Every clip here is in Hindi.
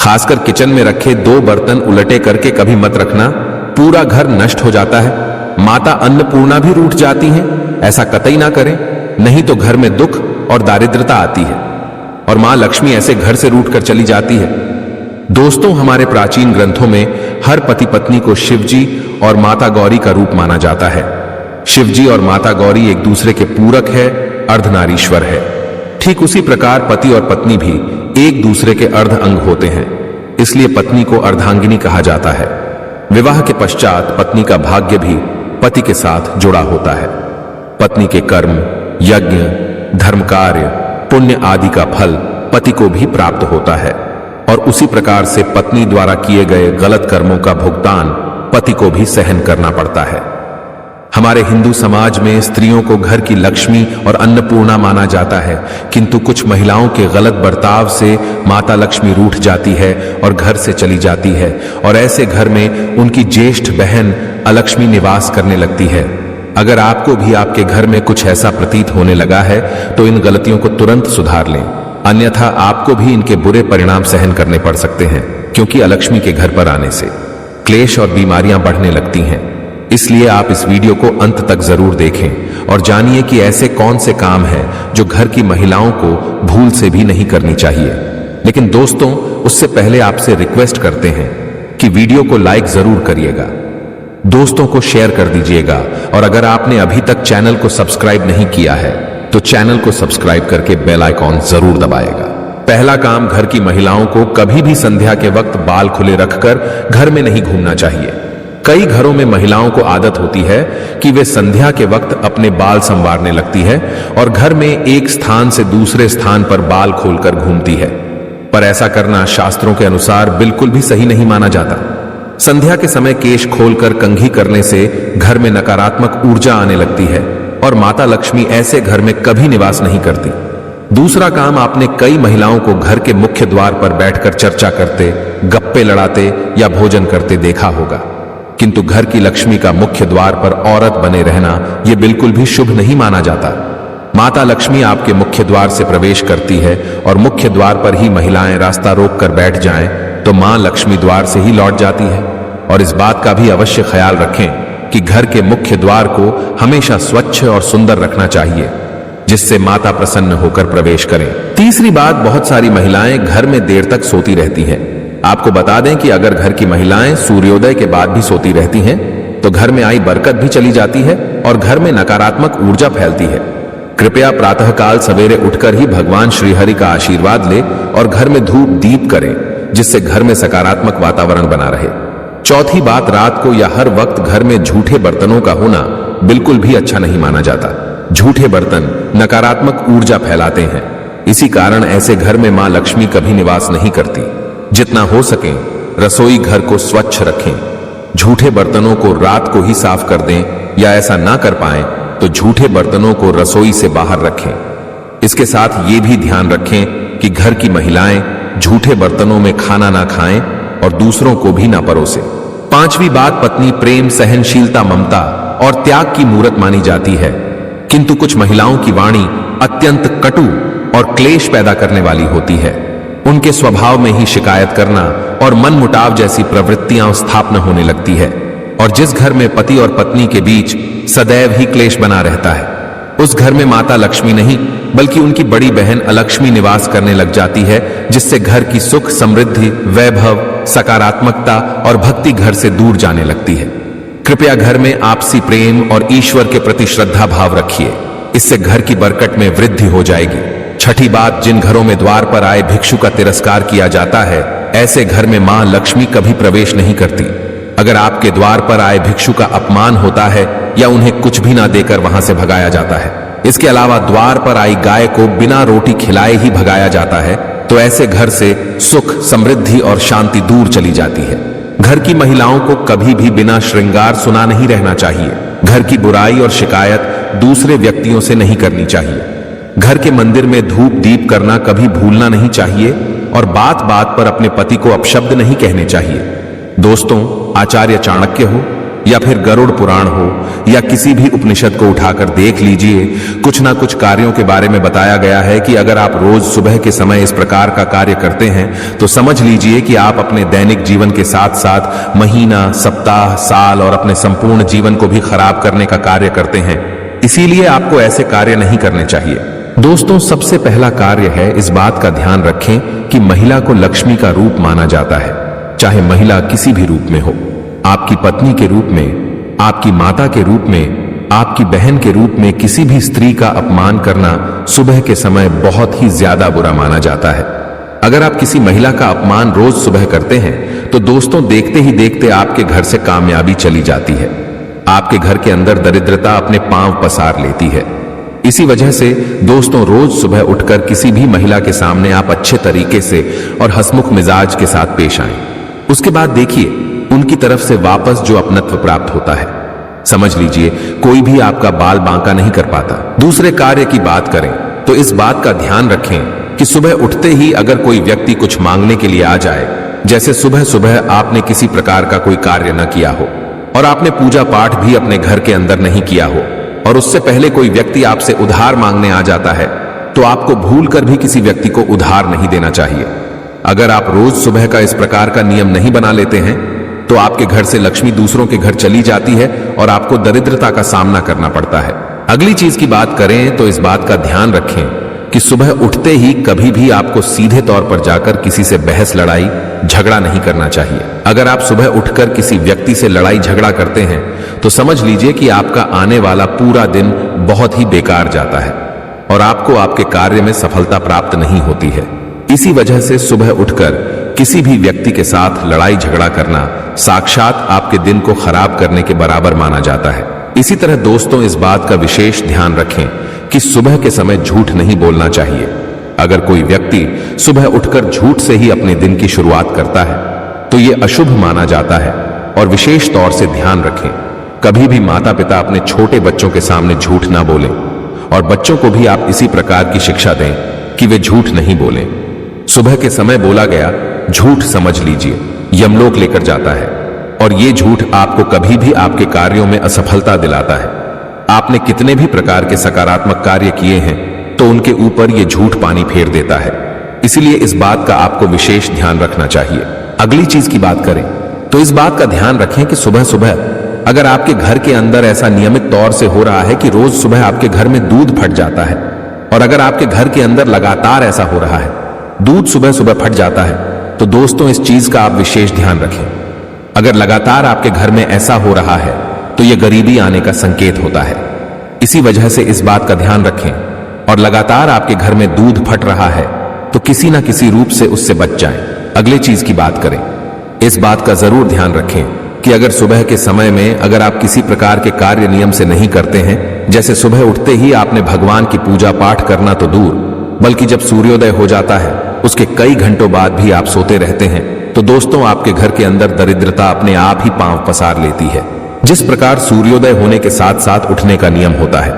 खासकर किचन में रखे 2 बर्तन उलटे करके कभी मत रखना, पूरा घर नष्ट हो जाता है। माता अन्नपूर्णा भी रूठ जाती हैं, ऐसा कतई ना करें, नहीं तो घर में दुख और दारिद्रता आती है और मां लक्ष्मी ऐसे घर से रूठ कर चली जाती है। दोस्तों, हमारे प्राचीन ग्रंथों में हर पति पत्नी को शिवजी और माता गौरी का रूप माना जाता है। शिवजी और माता गौरी एक दूसरे के पूरक है, अर्धनारीश्वर है। ठीक उसी प्रकार पति और पत्नी भी एक दूसरे के अर्ध अंग होते हैं, इसलिए पत्नी को अर्धांगिनी कहा जाता है। विवाह के पश्चात पत्नी का भाग्य भी पति के साथ जुड़ा होता है। पत्नी के कर्म, यज्ञ, धर्म कार्य, पुण्य आदि का फल पति को भी प्राप्त होता है और उसी प्रकार से पत्नी द्वारा किए गए गलत कर्मों का भुगतान पति को भी सहन करना पड़ता है। हमारे हिंदू समाज में स्त्रियों को घर की लक्ष्मी और अन्नपूर्णा माना जाता है, किंतु कुछ महिलाओं के गलत बर्ताव से माता लक्ष्मी रूठ जाती है और घर से चली जाती है और ऐसे घर में उनकी ज्येष्ठ बहन अलक्ष्मी निवास करने लगती है। अगर आपको भी आपके घर में कुछ ऐसा प्रतीत होने लगा है तो इन गलतियों को तुरंत सुधार लें, अन्यथा आपको भी इनके बुरे परिणाम सहन करने पड़ सकते हैं, क्योंकि अलक्ष्मी के घर पर आने से क्लेश और बीमारियां बढ़ने लगती हैं। इसलिए आप इस वीडियो को अंत तक जरूर देखें और जानिए कि ऐसे कौन से काम हैं जो घर की महिलाओं को भूल से भी नहीं करनी चाहिए। लेकिन दोस्तों, उससे पहले आपसे रिक्वेस्ट करते हैं कि वीडियो को लाइक जरूर करिएगा, दोस्तों को शेयर कर दीजिएगा और अगर आपने अभी तक चैनल को सब्सक्राइब नहीं किया है तो चैनल को सब्सक्राइब करके बेल आइकॉन जरूर दबाएगा। पहला काम, घर की महिलाओं को कभी भी संध्या के वक्त बाल खुले रखकर घर में नहीं घूमना चाहिए। कई घरों में महिलाओं को आदत होती है कि वे संध्या के वक्त अपने बाल संवारने लगती है और घर में एक स्थान से दूसरे स्थान पर बाल खोलकर घूमती है, पर ऐसा करना शास्त्रों के अनुसार बिल्कुल भी सही नहीं माना जाता। संध्या के समय केश खोलकर कंघी करने से घर में नकारात्मक ऊर्जा आने लगती है और माता लक्ष्मी ऐसे घर में कभी निवास नहीं करती। दूसरा काम, आपने कई महिलाओं को घर के मुख्य द्वार पर बैठकर चर्चा करते, गप्पे लड़ाते या भोजन करते देखा होगा, किंतु घर की लक्ष्मी का मुख्य द्वार पर औरत बने रहना यह बिल्कुल भी शुभ नहीं माना जाता। माता लक्ष्मी आपके मुख्य द्वार से प्रवेश करती है और मुख्य द्वार पर ही महिलाएं रास्ता रोककर बैठ जाएं तो मां लक्ष्मी द्वार से ही लौट जाती है। और इस बात का भी अवश्य ख्याल रखें कि घर के मुख्य द्वार को हमेशा स्वच्छ और सुंदर रखना चाहिए, जिससे माता प्रसन्न होकर प्रवेश करें। तीसरी बात, बहुत सारी महिलाएं घर में देर तक सोती रहती हैं। आपको बता दें कि अगर घर की महिलाएं सूर्योदय के बाद भी सोती रहती हैं तो घर में आई बरकत भी चली जाती है और घर में नकारात्मक ऊर्जा फैलती है। कृपया प्रातःकाल सवेरे उठकर ही भगवान श्रीहरि का आशीर्वाद ले और घर में धूप दीप करें, जिससे घर में सकारात्मक वातावरण बना रहे। चौथी बात, रात को या हर वक्त घर में झूठे बर्तनों का होना बिल्कुल भी अच्छा नहीं माना जाता। झूठे बर्तन नकारात्मक ऊर्जा फैलाते हैं, इसी कारण ऐसे घर में मां लक्ष्मी कभी निवास नहीं करती। जितना हो सके रसोई घर को स्वच्छ रखें। झूठे बर्तनों को रात को ही साफ कर दें या ऐसा ना कर पाएं तो झूठे बर्तनों को रसोई से बाहर रखें। इसके साथ ये भी ध्यान रखें कि घर की महिलाएं झूठे बर्तनों में खाना ना खाएं और दूसरों को भी ना परोसें। पांचवी बात, पत्नी प्रेम, सहनशीलता, ममता और त्याग की मूरत मानी जाती है, किंतु कुछ महिलाओं की वाणी अत्यंत कटु और क्लेश पैदा करने वाली होती है। उनके स्वभाव में ही शिकायत करना और मनमुटाव जैसी प्रवृत्तियां स्थापना होने लगती है और जिस घर में पति और पत्नी के बीच सदैव ही क्लेश बना रहता है उस घर में माता लक्ष्मी नहीं बल्कि उनकी बड़ी बहन अलक्ष्मी निवास करने लग जाती है, जिससे घर की सुख, समृद्धि, वैभव, सकारात्मकता और भक्ति घर से दूर जाने लगती है। कृपया घर में आपसी प्रेम और ईश्वर के प्रति श्रद्धा भाव रखिए, इससे घर की बरकत में वृद्धि हो जाएगी। छठी बात, जिन घरों में द्वार पर आए भिक्षु का तिरस्कार किया जाता है ऐसे घर में मां लक्ष्मी कभी प्रवेश नहीं करती। अगर आपके द्वार पर आए भिक्षु का अपमान होता है या उन्हें कुछ भी ना देकर वहां से भगाया जाता है, इसके अलावा द्वार पर आई गाय को बिना रोटी खिलाए ही भगाया जाता है, तो ऐसे घर से सुख, समृद्धि और शांति दूर चली जाती है। घर की महिलाओं को कभी भी बिना श्रृंगार सुना नहीं रहना चाहिए। घर की बुराई और शिकायत दूसरे व्यक्तियों से नहीं करनी चाहिए। घर के मंदिर में धूप दीप करना कभी भूलना नहीं चाहिए और बात बात पर अपने पति को अपशब्द नहीं कहने चाहिए। दोस्तों, आचार्य चाणक्य हो या फिर गरुड़ पुराण हो या किसी भी उपनिषद को उठाकर देख लीजिए, कुछ ना कुछ कार्यों के बारे में बताया गया है कि अगर आप रोज सुबह के समय इस प्रकार का कार्य करते हैं तो समझ लीजिए कि आप अपने दैनिक जीवन के साथ साथ महीना, सप्ताह, साल और अपने संपूर्ण जीवन को भी खराब करने का कार्य करते हैं। इसीलिए आपको ऐसे कार्य नहीं करने चाहिए। दोस्तों, सबसे पहला कार्य है, इस बात का ध्यान रखें कि महिला को लक्ष्मी का रूप माना जाता है, चाहे महिला किसी भी रूप में हो। आपकी पत्नी के रूप में, आपकी माता के रूप में, आपकी बहन के रूप में किसी भी स्त्री का अपमान करना सुबह के समय बहुत ही ज्यादा बुरा माना जाता है। अगर आप किसी महिला का अपमान रोज सुबह करते हैं तो दोस्तों देखते ही देखते आपके घर से कामयाबी चली जाती है। आपके घर के अंदर दरिद्रता अपने पांव पसार लेती है। इसी वजह से दोस्तों रोज सुबह उठकर किसी भी महिला के सामने आप अच्छे तरीके से और हंसमुख मिजाज के साथ पेश आएं। उसके बाद देखिए उनकी तरफ से वापस जो अपनत्व प्राप्त होता है। समझ लीजिए कोई भी आपका बाल बांका नहीं कर पाता। दूसरे कार्य की बात करें तो इस बात का ध्यान रखें कि सुबह उठते ही अगर कोई व्यक्ति कुछ मांगने के लिए आ जाए, जैसे सुबह सुबह आपने किसी प्रकार का कोई कार्य न किया हो और आपने पूजा पाठ भी अपने घर के अंदर नहीं किया हो और उससे पहले कोई व्यक्ति आपसे उधार मांगने आ जाता है, तो आपको भूल कर भी किसी व्यक्ति को उधार नहीं देना चाहिए। अगर आप रोज सुबह का इस प्रकार का नियम नहीं बना लेते हैं तो आपके घर से लक्ष्मी दूसरों के घर चली जाती है और आपको दरिद्रता का सामना करना पड़ता है। अगली चीज की बात करें तो इस बात का ध्यान रखें कि सुबह उठते ही कभी भी आपको सीधे तौर पर जाकर किसी से बहस, लड़ाई, झगड़ा नहीं करना चाहिए। अगर आप सुबह उठकर किसी व्यक्ति से लड़ाई झगड़ा करते हैं तो समझ लीजिए कि आपका आने वाला पूरा दिन बहुत ही बेकार जाता है और आपको आपके कार्य में सफलता प्राप्त नहीं होती है। इसी वजह से सुबह उठकर किसी भी व्यक्ति के साथ लड़ाई झगड़ा करना साक्षात आपके दिन को खराब करने के बराबर माना जाता है। इसी तरह दोस्तों इस बात का विशेष ध्यान रखें कि सुबह के समय झूठ नहीं बोलना चाहिए। अगर कोई व्यक्ति सुबह उठकर झूठ से ही अपने दिन की शुरुआत करता है तो यह अशुभ माना जाता है। और विशेष तौर से ध्यान रखें, कभी भी माता पिता अपने छोटे बच्चों के सामने झूठ ना बोलें और बच्चों को भी आप इसी प्रकार की शिक्षा दें कि वे झूठ नहीं बोलें। सुबह के समय बोला गया झूठ समझ लीजिए यमलोक लेकर जाता है और ये झूठ आपको कभी भी आपके कार्यों में असफलता दिलाता है। आपने कितने भी प्रकार के सकारात्मक कार्य किए हैं तो उनके ऊपर ये झूठ पानी फेर देता है। इसलिए इस बात का आपको विशेष ध्यान रखना चाहिए। अगली चीज की बात करें तो इस बात का ध्यान रखें कि सुबह सुबह अगर आपके घर के अंदर ऐसा नियमित तौर से हो रहा है कि रोज सुबह आपके घर में दूध फट जाता है और अगर आपके घर के अंदर लगातार ऐसा हो रहा है, दूध सुबह सुबह फट जाता है, तो दोस्तों इस चीज का आप विशेष ध्यान रखें। अगर लगातार आपके घर में ऐसा हो रहा है तो यह गरीबी आने का संकेत होता है। इसी वजह से इस बात का ध्यान रखें और लगातार आपके घर में दूध फट रहा है तो किसी ना किसी रूप से उससे बच जाएं। अगली चीज की बात करें, इस बात का जरूर ध्यान रखें कि अगर सुबह के समय में अगर आप किसी प्रकार के कार्य नियम से नहीं करते हैं, जैसे सुबह उठते ही आपने भगवान की पूजा पाठ करना तो दूर, बल्कि जब सूर्योदय हो जाता है उसके कई घंटों बाद भी आप सोते रहते हैं, तो दोस्तों आपके घर के अंदर दरिद्रता अपने आप ही पांव पसार लेती है। जिस प्रकार सूर्योदय होने के साथ साथ उठने का नियम होता है,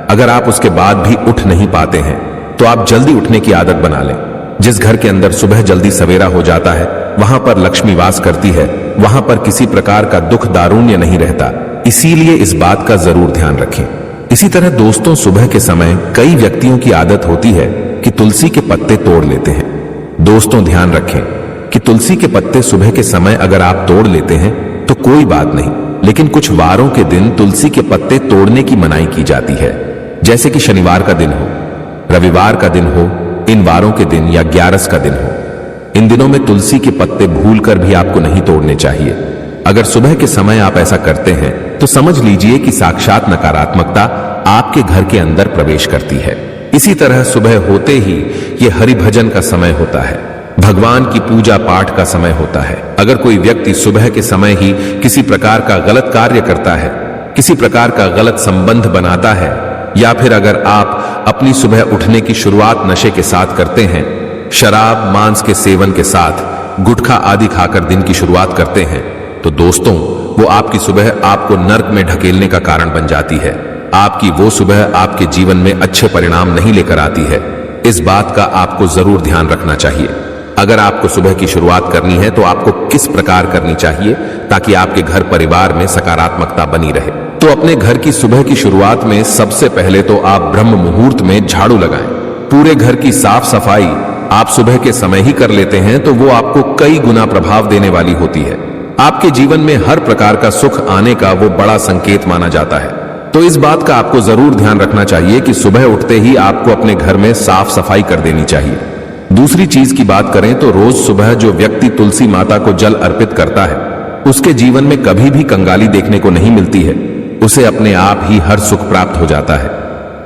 अगर आप उसके बाद भी उठ नहीं पाते हैं तो आप जल्दी उठने की आदत बना लें। जिस घर के अंदर सुबह जल्दी सवेरा हो जाता है वहां पर लक्ष्मी वास करती है, वहां पर किसी प्रकार का दुख दारुण्य नहीं रहता। इसीलिए इस बात का जरूर ध्यान रखें। इसी तरह दोस्तों सुबह के समय कई व्यक्तियों की आदत होती है कि तुलसी के पत्ते तोड़ लेते हैं। दोस्तों ध्यान रखें कि तुलसी के पत्ते सुबह के समय अगर आप तोड़ लेते हैं तो कोई बात नहीं, लेकिन कुछ वारों के दिन तुलसी के पत्ते तोड़ने की मनाही की जाती है, जैसे कि शनिवार का दिन हो, रविवार का दिन हो, इन वारों के दिन या 11 का दिन हो। इन दिनों में तुलसी के पत्ते भूलकर भी आपको नहीं तोड़ने चाहिए। अगर सुबह के समय आप ऐसा करते हैं तो समझ लीजिए कि साक्षात नकारात्मकता आपके घर के अंदर प्रवेश करती है। इसी तरह सुबह होते ही यह हरि भजन का समय होता है, भगवान की पूजा पाठ का समय होता है। अगर कोई व्यक्ति सुबह के समय ही किसी प्रकार का गलत कार्य करता है, किसी प्रकार का गलत संबंध बनाता है, या फिर अगर आप अपनी सुबह उठने की शुरुआत नशे के साथ करते हैं, शराब मांस के सेवन के साथ गुटखा आदि खाकर दिन की शुरुआत करते हैं, तो दोस्तों वो आपकी सुबह आपको नर्क में ढकेलने का कारण बन जाती है। आपकी वो सुबह आपके जीवन में अच्छे परिणाम नहीं लेकर आती है। इस बात का आपको जरूर ध्यान रखना चाहिए। अगर आपको सुबह की शुरुआत करनी है तो आपको किस प्रकार करनी चाहिए ताकि आपके घर परिवार में सकारात्मकता बनी रहे? तो अपने घर की सुबह की शुरुआत में सबसे पहले तो आप ब्रह्म मुहूर्त में झाड़ू लगाएं। पूरे घर की साफ सफाई आप सुबह के समय ही कर लेते हैं तो वो आपको कई गुना प्रभाव देने वाली होती है। आपके जीवन में हर प्रकार का सुख आने का वो बड़ा संकेत माना जाता है। तो इस बात का आपको जरूर ध्यान रखना चाहिए कि सुबह उठते ही आपको अपने घर में साफ सफाई कर देनी चाहिए। दूसरी चीज की बात करें तो रोज सुबह जो व्यक्ति तुलसी माता को जल अर्पित करता है उसके जीवन में कभी भी कंगाली देखने को नहीं मिलती है। उसे अपने आप ही हर सुख प्राप्त हो जाता है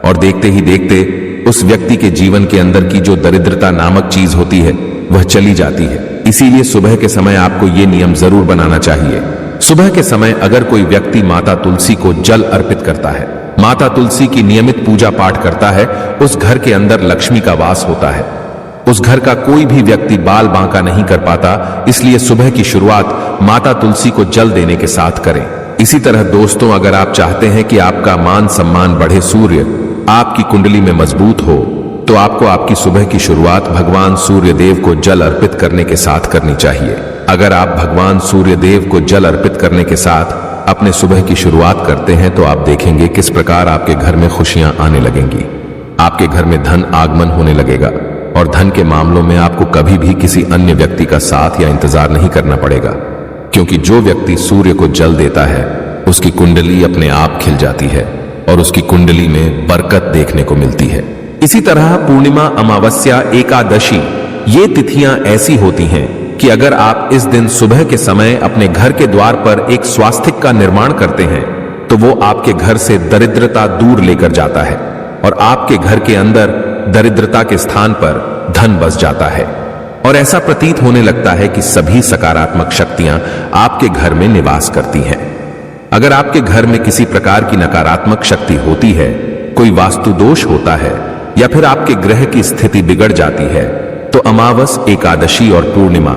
और देखते ही देखते उस व्यक्ति के जीवन के अंदर की जो दरिद्रता नामक चीज होती है वह चली जाती है। इसीलिए सुबह के समय आपको ये नियम जरूर बनाना चाहिए। सुबह के समय अगर कोई व्यक्ति माता तुलसी को जल अर्पित करता है, माता तुलसी की नियमित पूजा पाठ करता है, उस घर के अंदर लक्ष्मी का वास होता है। उस घर का कोई भी व्यक्ति बाल बांका नहीं कर पाता। इसलिए सुबह की शुरुआत माता तुलसी को जल देने के साथ करें। इसी तरह दोस्तों, अगर आप चाहते हैं कि आपका मान सम्मान बढ़े, सूर्य आपकी कुंडली में मजबूत हो, तो आपको आपकी सुबह की शुरुआत भगवान सूर्य देव को जल अर्पित करने के साथ करनी चाहिए। अगर आप भगवान सूर्य देव को जल अर्पित करने के साथ अपने सुबह की शुरुआत करते हैं तो आप देखेंगे किस प्रकार आपके घर में खुशियां आने लगेंगी। आपके घर में धन आगमन होने लगेगा और धन के मामलों में आपको कभी भी किसी अन्य व्यक्ति का साथ या इंतजार नहीं करना पड़ेगा, क्योंकि जो व्यक्ति सूर्य को जल देता है उसकी कुंडली अपने आप खिल जाती है और उसकी कुंडली में बरकत देखने को मिलती है। इसी तरह पूर्णिमा, अमावस्या, एकादशी ये तिथियां ऐसी होती हैं कि अगर आप इस दिन सुबह के समय अपने घर के द्वार पर एक स्वास्तिक का निर्माण करते हैं तो वो आपके घर से दरिद्रता दूर लेकर जाता है और आपके घर के अंदर दरिद्रता के स्थान पर धन बस जाता है और ऐसा प्रतीत होने लगता है कि सभी सकारात्मक शक्तियां आपके घर में निवास करती हैं। अगर आपके घर में किसी प्रकार की नकारात्मक शक्ति होती है, कोई वास्तु दोष होता है या फिर आपके ग्रह की स्थिति बिगड़ जाती है, तो अमावस, एकादशी और पूर्णिमा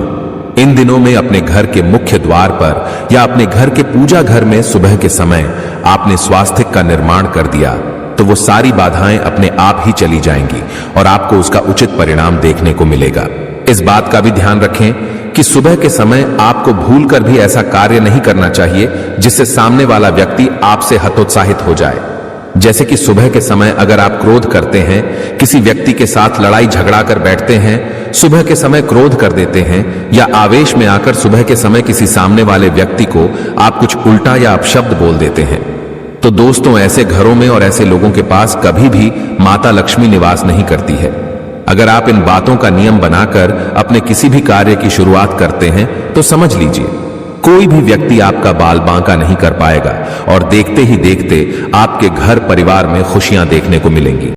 इन दिनों में अपने घर के मुख्य द्वार पर या अपने घर के पूजा घर में सुबह के समय आपने स्वास्तिक का निर्माण कर दिया तो वो सारी बाधाएं अपने आप ही चली जाएंगी और आपको उसका उचित परिणाम देखने को मिलेगा। इस बात का भी ध्यान रखें कि सुबह के समय आपको भूलकर भी ऐसा कार्य नहीं करना चाहिए जिससे सामने वाला व्यक्ति आपसे हतोत्साहित हो जाए। जैसे कि सुबह के समय अगर आप क्रोध करते हैं, किसी व्यक्ति के साथ लड़ाई झगड़ा कर बैठते हैं, सुबह के समय क्रोध कर देते हैं या आवेश में आकर सुबह के समय किसी सामने वाले व्यक्ति को आप कुछ उल्टा या अपशब्द बोल देते हैं, तो दोस्तों ऐसे घरों में और ऐसे लोगों के पास कभी भी माता लक्ष्मी निवास नहीं करती है। अगर आप इन बातों का नियम बनाकर अपने किसी भी कार्य की शुरुआत करते हैं तो समझ लीजिए कोई भी व्यक्ति आपका बाल बांका नहीं कर पाएगा और देखते ही देखते आपके घर परिवार में खुशियां देखने को मिलेंगी।